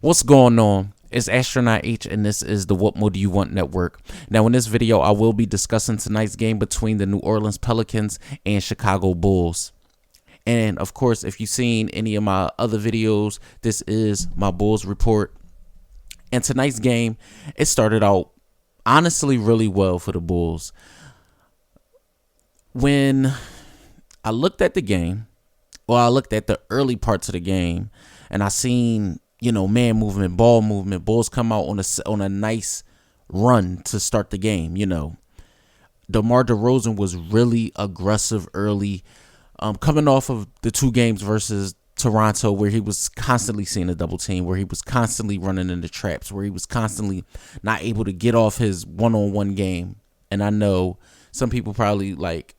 What's going on? It's Astronaut H, and this is the What More Do You Want Network. Now, in this video, I will be discussing tonight's game between the New Orleans Pelicans and Chicago Bulls. And, of course, if you've seen any of my other videos, this is my Bulls report. And tonight's game, it started out, honestly, really well for the Bulls. When I looked at the game, I looked at the early parts of the game, and I seen man movement, ball movement. Bulls come out on a nice run to start the game. DeMar DeRozan was really aggressive early, coming off of the two games versus Toronto, where he was constantly seeing a double team, where he was constantly running into traps, where he was constantly not able to get off his one-on-one game. And I know some people probably like,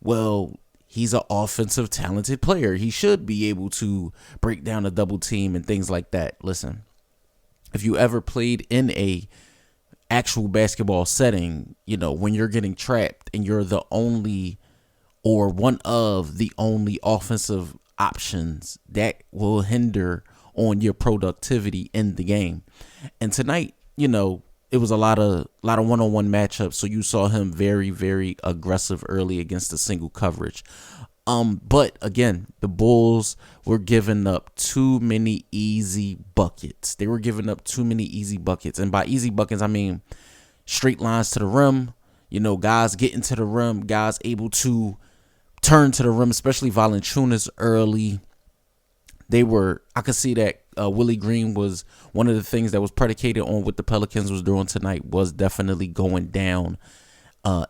well, he's an offensive talented player. He should be able to break down a double team and things like that. Listen, if you ever played in a actual basketball setting, when you're getting trapped and you're the only or one of the only offensive options, that will hinder on your productivity in the game. And tonight, it was a lot of one-on-one matchups, so you saw him very, very aggressive early against the single coverage. But again, the Bulls were giving up too many easy buckets. They were giving up too many easy buckets, and by easy buckets, I mean straight lines to the rim. Guys getting to the rim, guys able to turn to the rim, especially Valanciunas early. I could see that Willie Green was one of the things that was predicated on what the Pelicans was doing tonight, was definitely going down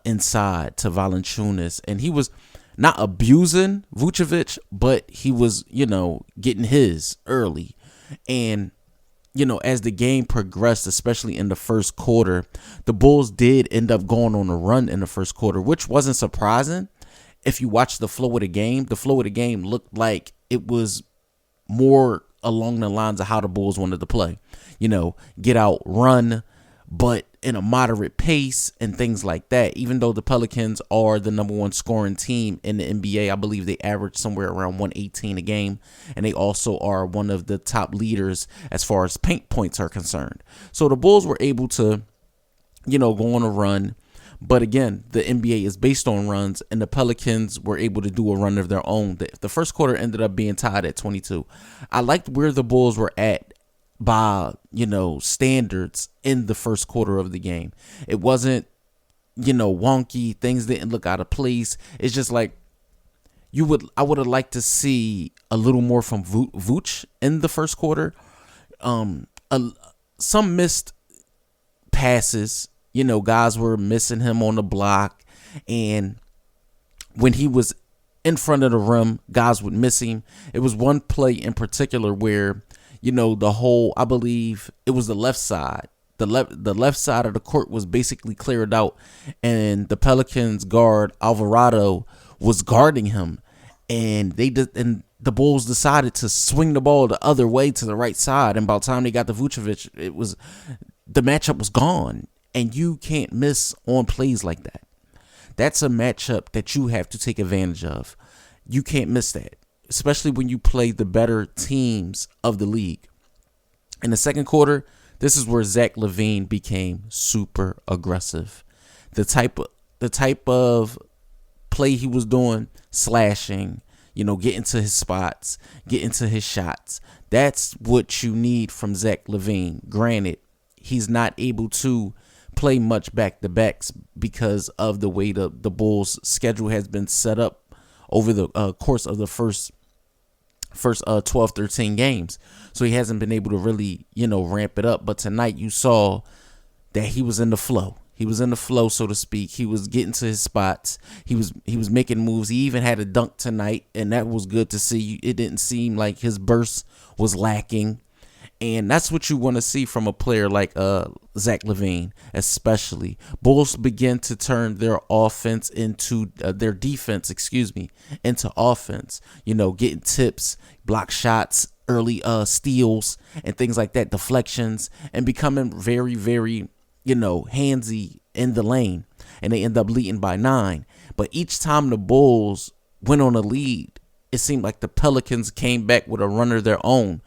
inside to Valanciunas. And he was not abusing Vucevic, but he was, getting his early. And, as the game progressed, especially in the first quarter, the Bulls did end up going on a run in the first quarter, which wasn't surprising. If you watch the flow of the game looked like it was more along the lines of how the Bulls wanted to play. Get out, run, but in a moderate pace and things like that. Even though the Pelicans are the number one scoring team in the NBA, I believe they average somewhere around 118 a game, and they also are one of the top leaders as far as paint points are concerned. So the Bulls were able to, go on a run. But again, the NBA is based on runs, and the Pelicans were able to do a run of their own. The first quarter ended up being tied at 22. I liked where the Bulls were at by, standards in the first quarter of the game. It wasn't, wonky. Things didn't look out of place. It's just like I would have liked to see a little more from Vooch in the first quarter. Some missed passes. Guys were missing him on the block, and when he was in front of the rim, guys would miss him. It was one play in particular where, I believe it was the left side. The left side of the court was basically cleared out, and the Pelicans guard Alvarado was guarding him, and the Bulls decided to swing the ball the other way to the right side, and by the time they got to Vucevic, the matchup was gone. And you can't miss on plays like that. That's a matchup that you have to take advantage of. You can't miss that, especially when you play the better teams of the league. In the second quarter, this is where Zach LaVine became super aggressive. The type of play he was doing, slashing, getting to his spots, getting to his shots. That's what you need from Zach LaVine. Granted, he's not able to play much back-to-backs because of the way the Bulls' schedule has been set up over the course of the first 12, 13 games. So he hasn't been able to really, ramp it up. But tonight you saw that he was in the flow. He was in the flow, so to speak. He was getting to his spots. He was making moves. He even had a dunk tonight, and that was good to see. It didn't seem like his burst was lacking. And that's what you want to see from a player like Zach LaVine, especially. Bulls begin to turn their offense into their defense, into offense. Getting tips, block shots, early steals, and things like that, deflections, and becoming very, very, handsy in the lane. And they end up leading by 9. But each time the Bulls went on a lead, it seemed like the Pelicans came back with a run of their own.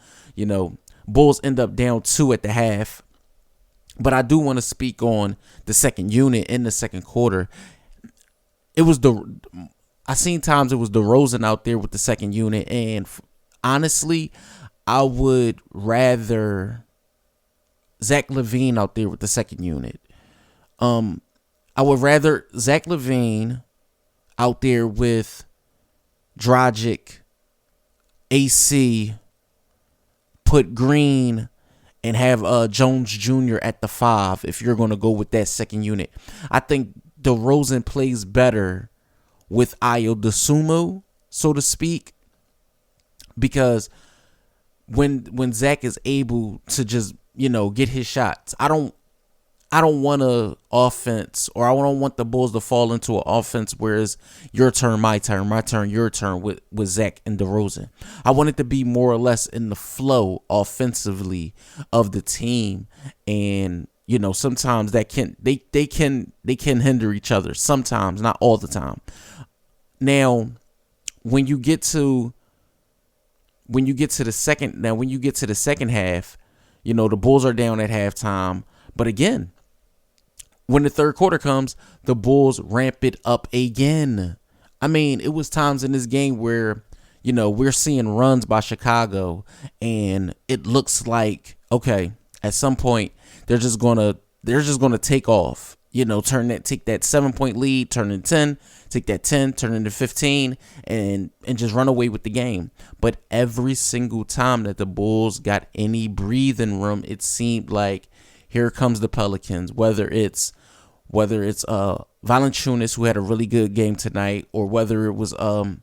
Bulls end up down 2 at the half. But I do want to speak on the second unit in the second quarter. I seen times it was DeRozan out there with the second unit, and honestly, I would rather Zach LaVine out there with the second unit. I would rather Zach LaVine out there with Dragic, AC, put Green, and have Jones Jr. at the 5 if you're going to go with that second unit. I think DeRozan plays better with Ayo Dosunmu, so to speak, because when Zach is able to just, get his shots, I don't want a offense, or I don't want the Bulls to fall into an offense where it's your turn, my turn, your turn with Zach and DeRozan. I want it to be more or less in the flow offensively of the team, and sometimes that they can hinder each other. Sometimes, not all the time. Now, when you get to the second half, the Bulls are down at halftime, but again, when the third quarter comes, the Bulls ramp it up again. I mean, it was times in this game where, we're seeing runs by Chicago, and it looks like, okay, at some point they're just gonna take off. Take that 7-point lead, turn into 10, take that 10, turn into 15, and just run away with the game. But every single time that the Bulls got any breathing room, it seemed like here comes the Pelicans, whether it's Valanciunas, who had a really good game tonight, or whether it was CJ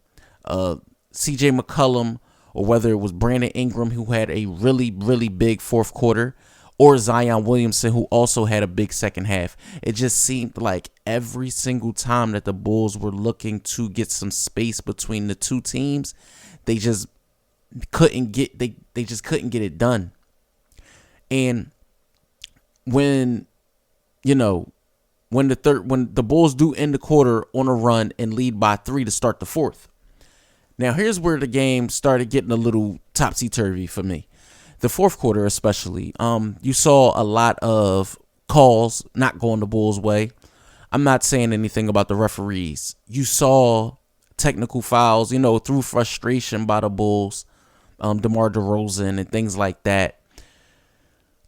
McCollum, or whether it was Brandon Ingram, who had a really, really big fourth quarter, or Zion Williamson, who also had a big second half. It just seemed like every single time that the Bulls were looking to get some space between the two teams, they just couldn't get it done. And when the Bulls do end the quarter on a run and lead by 3 to start the fourth. Now, here's where the game started getting a little topsy-turvy for me. The fourth quarter especially, you saw a lot of calls not going the Bulls' way. I'm not saying anything about the referees. You saw technical fouls, through frustration by the Bulls, DeMar DeRozan and things like that.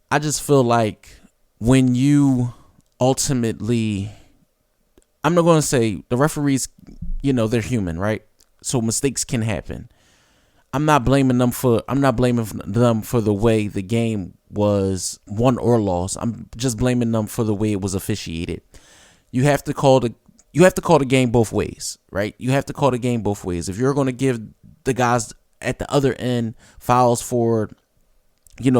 I just feel like when you ultimately, I'm not going to say the referees, they're human, right? So mistakes can happen. I'm not blaming them for the way the game was won or lost. I'm just blaming them for the way it was officiated. You have to call the game both ways, right? You have to call the game both ways. If you're going to give the guys at the other end fouls for,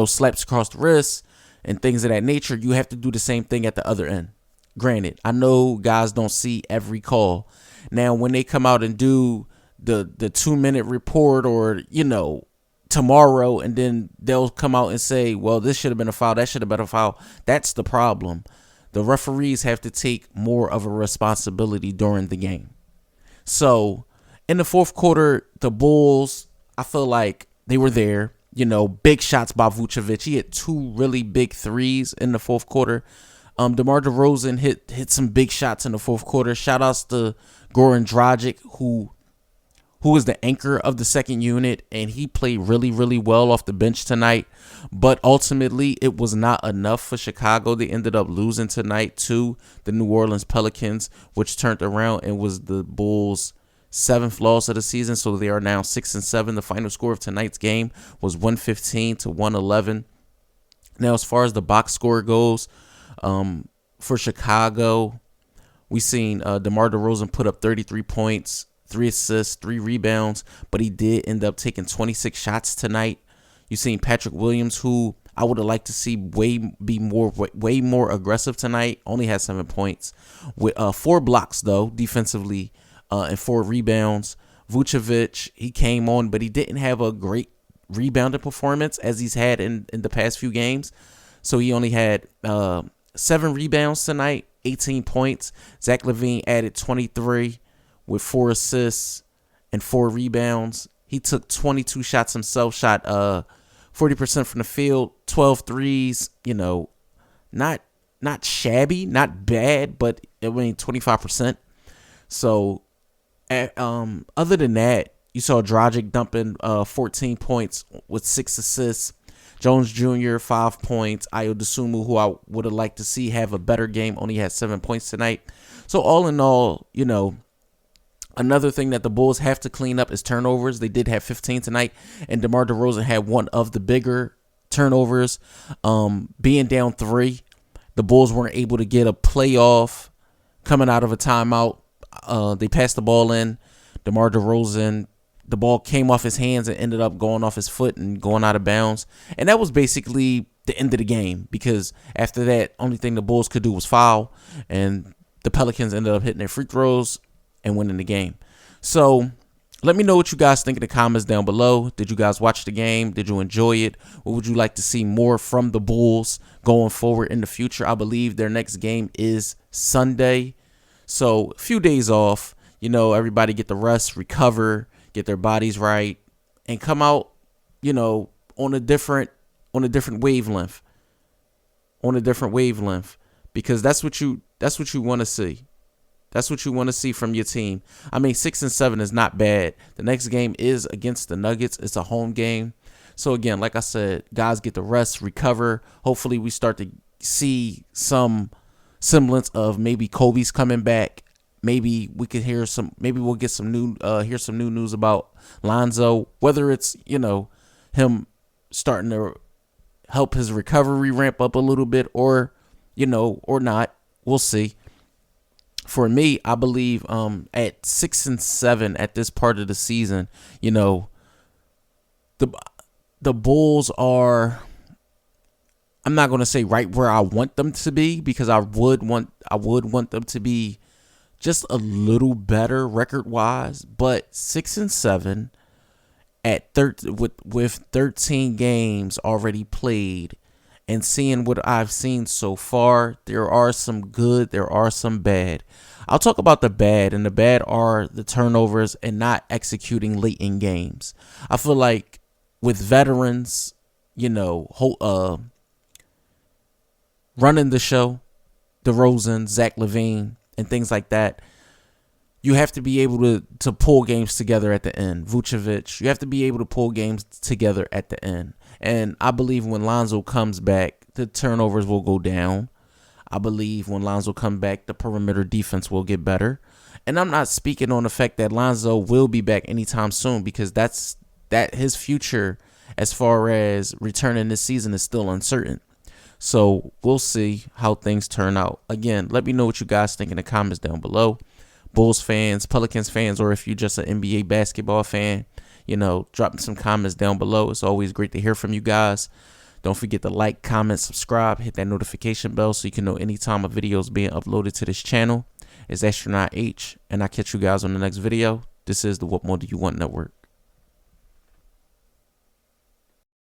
slaps across the wrist and things of that nature, you have to do the same thing at the other end. Granted, I know guys don't see every call. Now, when they come out and do the 2-minute report, or tomorrow, and then they'll come out and say, well, this should have been a foul, that should have been a foul. That's the problem. The referees have to take more of a responsibility during the game. So in the fourth quarter, the Bulls, I feel like they were there. Big shots by Vucevic. He hit 2 really big threes in the fourth quarter. DeMar DeRozan hit some big shots in the fourth quarter. Shout outs to Goran Dragic, who was the anchor of the second unit, and he played really, really well off the bench tonight. But ultimately, it was not enough for Chicago. They ended up losing tonight to the New Orleans Pelicans, which turned around and was the Bulls' 7th loss of the season. So they are now 6-7. The final score of tonight's game was 115-111. Now, as far as the box score goes, for Chicago, we seen DeMar DeRozan put up 33 points, 3 assists, 3 rebounds, but he did end up taking 26 shots tonight. You seen Patrick Williams, who I would have liked to see be way more aggressive tonight, only had 7 points with 4 blocks though defensively, and 4 rebounds. Vucevic, he came on, but he didn't have a great rebounding performance as he's had in the past few games. So he only had 7 rebounds tonight, 18 points. Zach LaVine added 23 with 4 assists and 4 rebounds. He took 22 shots himself, shot 40% from the field, 12 threes, you know, not shabby, not bad, but I mean 25%. So other than that, you saw Dragic dumping 14 points with 6 assists. Jones Jr. 5 points. Ayo Dosunmu, who I would have liked to see have a better game, only had 7 points tonight. So all in all, you know, another thing that the Bulls have to clean up is turnovers. They did have 15 tonight, and DeMar DeRozan had one of the bigger turnovers. Being down 3, the Bulls weren't able to get a playoff coming out of a timeout. They passed the ball in. DeMar DeRozan, the ball came off his hands and ended up going off his foot and going out of bounds. And that was basically the end of the game, because after that, only thing the Bulls could do was foul, and the Pelicans ended up hitting their free throws and winning the game. So let me know what you guys think in the comments down below. Did you guys watch the game? Did you enjoy it? What would you like to see more from the Bulls going forward in the future? I believe their next game is Sunday. So a few days off, you know, everybody get the rest, recover, get their bodies right, and come out, you know, on a different wavelength. Because that's what you want to see. That's what you want to see from your team. I mean, 6-7 is not bad. The next game is against the Nuggets. It's a home game. So again, like I said, guys get the rest, recover. Hopefully we start to see some semblance of maybe Kobe's coming back. Maybe we could hear some, maybe we'll get some new news about Lonzo, whether it's, you know, him starting to help his recovery ramp up a little bit, or, you know, or not. We'll see. For me, I believe at 6-7 at this part of the season, you know, the Bulls are, I'm not going to say right where I want them to be, because I would want them to be just a little better record-wise, but 6-7 at with 13 games already played, and seeing what I've seen so far, there are some good, there are some bad. I'll talk about the bad, and the bad are the turnovers and not executing late in games. I feel like with veterans, you know, running the show, DeRozan, Zach LaVine, and things like that, you have to be able to pull games together at the end. Vucevic, you have to be able to pull games together at the end. And I believe when Lonzo comes back, the turnovers will go down. I believe when Lonzo comes back, the perimeter defense will get better. And I'm not speaking on the fact that Lonzo will be back anytime soon, because that his future as far as returning this season is still uncertain. So we'll see how things turn out. Again, let me know what you guys think in the comments down below. Bulls fans, Pelicans fans, or if you're just an NBA basketball fan, you know, drop some comments down below. It's always great to hear from you guys. Don't forget to like, comment, subscribe, hit that notification bell so you can know anytime a video is being uploaded to this channel. It's Astronaut H, and I'll catch you guys on the next video. This is the What More Do You Want Network.